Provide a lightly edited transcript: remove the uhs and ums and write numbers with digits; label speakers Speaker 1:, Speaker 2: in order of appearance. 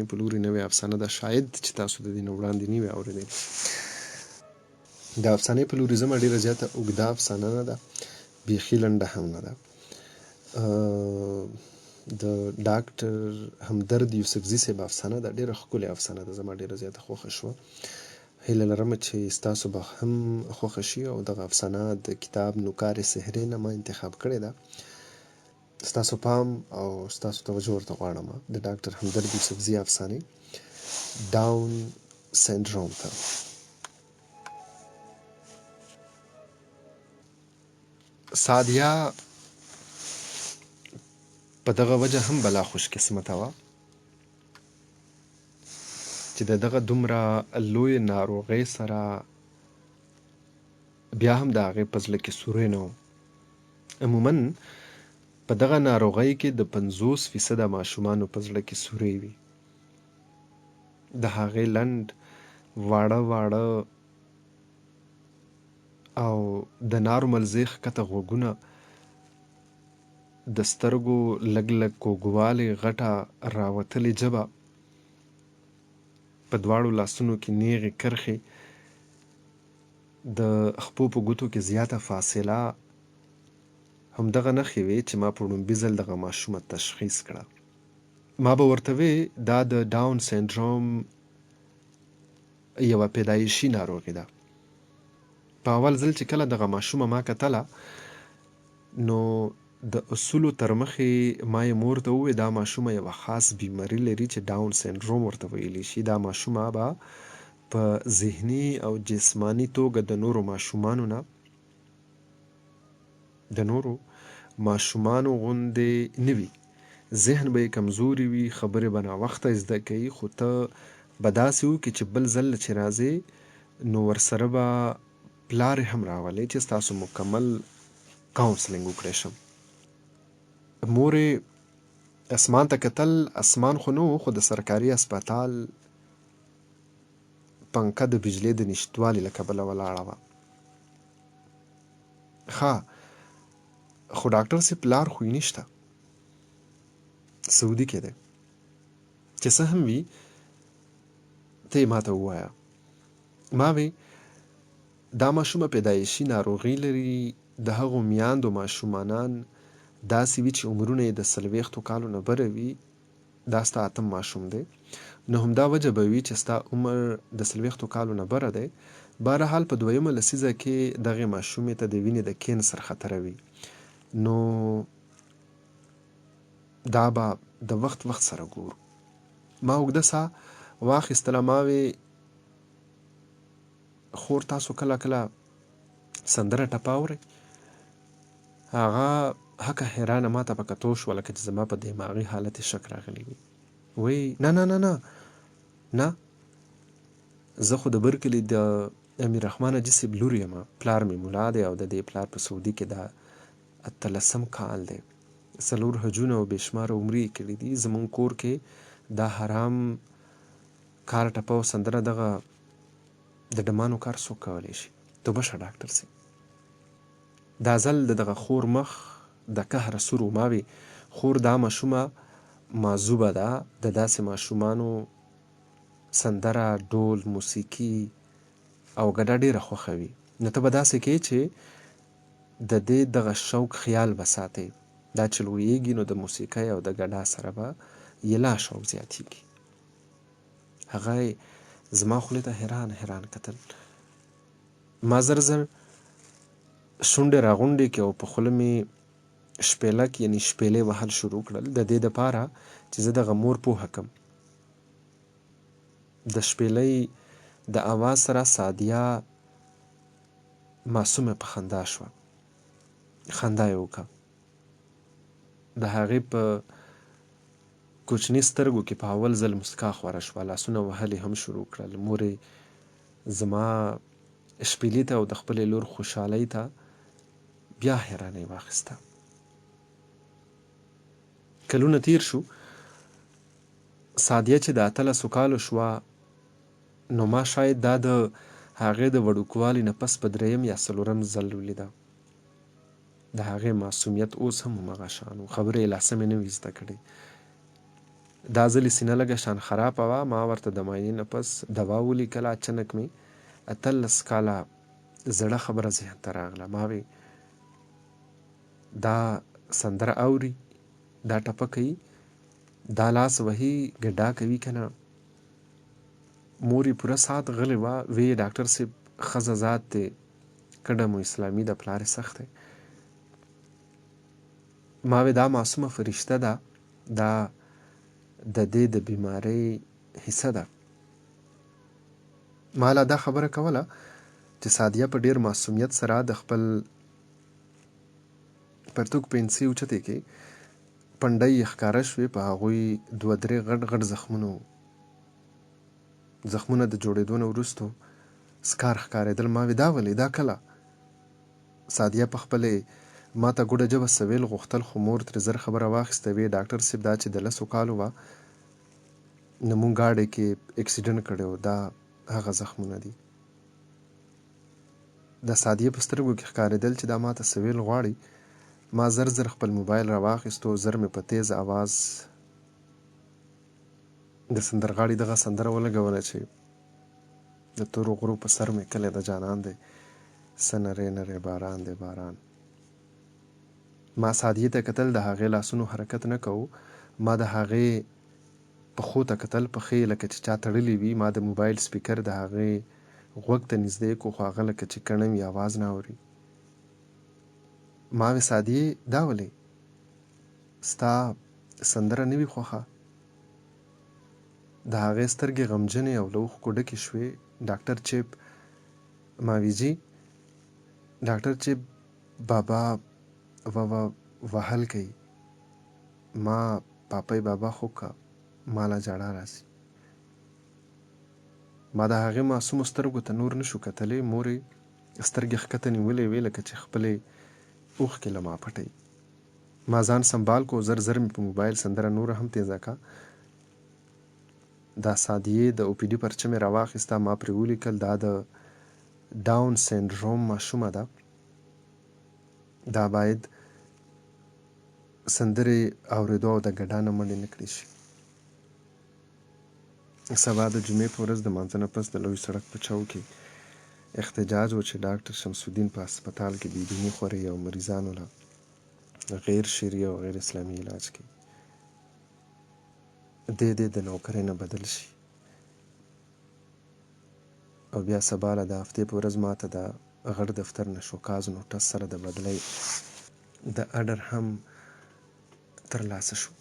Speaker 1: په لوري نوې افسانه ده، شاید چې تاسو د دې نه وړاندې نه وي اورېدلې. د افسانې په لوري ځمه، ډېره زیاته اوږده افسانه نه ده، بیخي لنډه هم نه ده. د ډاکټر همدرد یوسفزي صاحب افسانه ده، ډېره ښکلې افسانه ده، زما ډېره زیاته خوښه شوه. هیله لرم چې ستاسو به هم خوښه شي او دغه افسانه د کتاب نوکار سحرې نه ما انتخاب کړې ده. ستاسو پام او ستاسو توجه ورته غواړم د ډاکټر همدرد یوسفزي افسانې ډاون سنډروم ته. سادیه په دغه وجه هم بلا خوش قسمته وه چې د دغه دومره لوی ناروغۍ سره بیا هم د هغې په زړه کې سوری نه و. عموماً په دغه ناروغۍ کې د 50% ماشومانو په زړه کې سوری وي. د هغې لنډ واړه واړه او د نارمل ځای ښکته غوږونه، د سترګو لږ لږ کوږوالی، غټه راوتلې ژبه، په دواړو لاسونو کې نیغې کرښې، د خپو په ګوتو کې زیاته فاصله، همدغه نښې وې چې ما په لومبي ځل دغه ماشومه تشخیص کړه. ما به ورته وې دا د ډاون سنډروم یوه پیدایشي ناروغي ده. په اول ځل چې کله دغه ماشومه ما کتله، نو د اصولو تر مخې ما یې مور ته ووې دا ماشومه یوه خاص بیماري لري چې ډاون سنډروم ورته ویلی شي. دا ماشومه به په ذهني او جسماني توګه د نورو ماشومانو غوندې نه وي. ذهن به یې کمزوري وي، خبرې به ناوخته زده کوي، خو ته به داسې وکړې چې بل ځل چې راځې نو ورسره به پلار هم راولې چې ستاسو مکمل کاونسلنګ وکړی شم. مورې اسمان ته کتل، اسمان خو نه و، خو د سرکاري اسپتال پنکه د بجلۍ د نشتوالي له کبله ولاړه وه. ښه، خو ډاکټر صاحب پلار خو یې نشته، سعودي کې دی. چې څه هم وي ته یې ماته ووایه. ما وی دا ماشومه پیدایشي ناروغي لري. د هغو میاندو ماشومانان داسې وي چې عمرونه یې د 40 کالو نه بره وي. دا ستا 8م ماشوم دی، نو همدا وجه به وي چې ستا عمر د 40 کالو نه بره دی. بهرحال په 2مه لسیزه کې دغې ماشومې ته د وینې د کینسر خطره وي. نو دا به د وخت سره ګورو. ما اوږده ساه واخیستله. ما وی خور تاسو کله کله سندره ټپه اورئ؟ هغه هکه حیرانه ما ته په کتو شوه لکه چې زما په دماغي حالت شک راغلی وي. وی نه نه نه نه نه، زه خو د برکلي د امیر رحمان حاجي صاحب لور یم. پلار مې ملا دی او د دې پلار په سعودي کې دا 18 کال دی. 4 حجونه او بېشماره عمرې یې کړي دي. زمونږ کور کې دا حرام کار ټپه او سندره دغه د ډمانو کار څوک کولی شي؟ توبه شه ډاکټر صاحب. دا ځل د دغه خور مخ د قهره سور و. ما وی خور دا ماشومه معذوبه ده، د داسې ماشومانو سندره، ډول، موسیقي او ګډه ډېره خوښوي. نو ته به داسې کوې چې د دې دغه شوق خیال به ساتې. دا چې لویېږي نو د موسیقۍ او د ګډا سره به یې لا شوق زیاتېږي. هغه زما خولې ته حیران کتل. ما زر شونډې راغونډې کړې او په خوله مې شپېلک یعنې شپېلې وهل شروع کړل، د دې دپاره چې زه دغه مور پوهه کړم. د شپېلۍ د اواز سره سادیه معصومه په خندا شوه. خندا یې وکړه. د هغې په کوچني سترګو کې په اول ځل مسکا خوره شوه. لاسونه وهل یې هم شروع کړل. مور یې زما شپېلې ته او د خپلې لور خوشحالۍ ته بیا حیرانۍ واخیسته. کلونه تیر شو. سادیه چې د 18 کالو شوه، نو ما شاید دا د هغې د وړوکوالي نه پس په 3م یا 4م ځل ولیده. د هغې معصومیت اوس هم همغه شان و. خبرې یې لا سمې نه وې زده کړې. دا ځل یې سینه لږه شان خرابه وه. ما ورته د معاینې نه پس دوا ولیکله. اچنک مې 18 کاله زړه خبره ذهن ته راغله. ما وی دا سندره اوري، دا ټپه کوي، دا لاس وهي، ګډا کوي که نه. مور یې پوره ساعت غلې وه. وی ډاکټر صاحب ښځه ذات دی، کډه مو اسلامي د پلار یې سخت دی. ما وی دا معصومه فرشته ده، دا د دې د بیمارۍ حصه ده. ما لا دا خبره کوله چې سادیه په ډیر معصومیت سره د خپل پرتوګ پنسي اوچتې کې پنډۍ یې ښکاره شوې. په هغوی 2-3 غټ غټ زخمونه د جوړېدو نه وروستو سکار ښکارېدل. ما وی دا ولې، دا کله؟ سادیه په خپلې ما ته ګوډه ژبه سویل غوښتل، خو مور ترې زر خبره واخیسته. وی ډاکټر صاحب دا چې د 10 کالو وه نو مونږ ګاډۍ کې اکسیډنټ کړی و، دا هغه زخمونه دي. د سادیه په سترګو کې ښکارېدل چې دا ماته سویل غواړي. ما زر زر خپل موبایل راواخیستو، زر مې په تیز آواز د سندرغاړي دغه سندره ولګوله چې د تورو غرو په سر مې کلی د جانان دی، څه نری نری باران دی باران. ما سادیې ته کتل، د هغې لاسونو حرکت نه کوو. ما د هغې پښو ته کتل، پښې لکه چې چا تړلې وي. ما د موبایل سپیکر د هغې غوږ ته نږدې کو، خو هغه لکه چې کڼه وي، آواز نه اوري. ما وی سادیې دا ولې؟ ستا سندره نه وي خوښه؟ د هغې سترګې غمجنې او له اوښکو ډکې شوې. ډاکټر چیب، ما وی جي ډاکټر چیب بابا وهل کوي. ما پاپی بابا خو که ما لا جاړه راسي. ما د هغې معصومو سترګو ته نور نشو کتلی. مور یې سترګې ښکته نیولې وې لکه چې خپلې اوښکې له ما پټوي. ما ځان سنبال کو، زر زر مې په موبایل سندره نوره هم تیزه کا. دا سادیې د OPD پرچه مې راواخیسته. ما پرې ولیکل دا د ډاون سینډروم ماشومه ده، دا باید سندرې اورېدو او د ګډا نه منډې نه کړی شي. سبا د جمعې په ورځ د لمانځه نه پس د لوی سړک په چوک کې احتجاج و چې ډاکټر شمس الدین په هسپتال کې بېدیني خوري او مریضانو له غیر شرعي او غیر اسلامي علاج کوي. دې د نوکرۍ نه بدل شي. او بیا سبا له د هفتې په ورځ ما ته د غټ دفتر نه شوکاز نوټس سره د بدلۍ د اډر هم ترلاسه شو.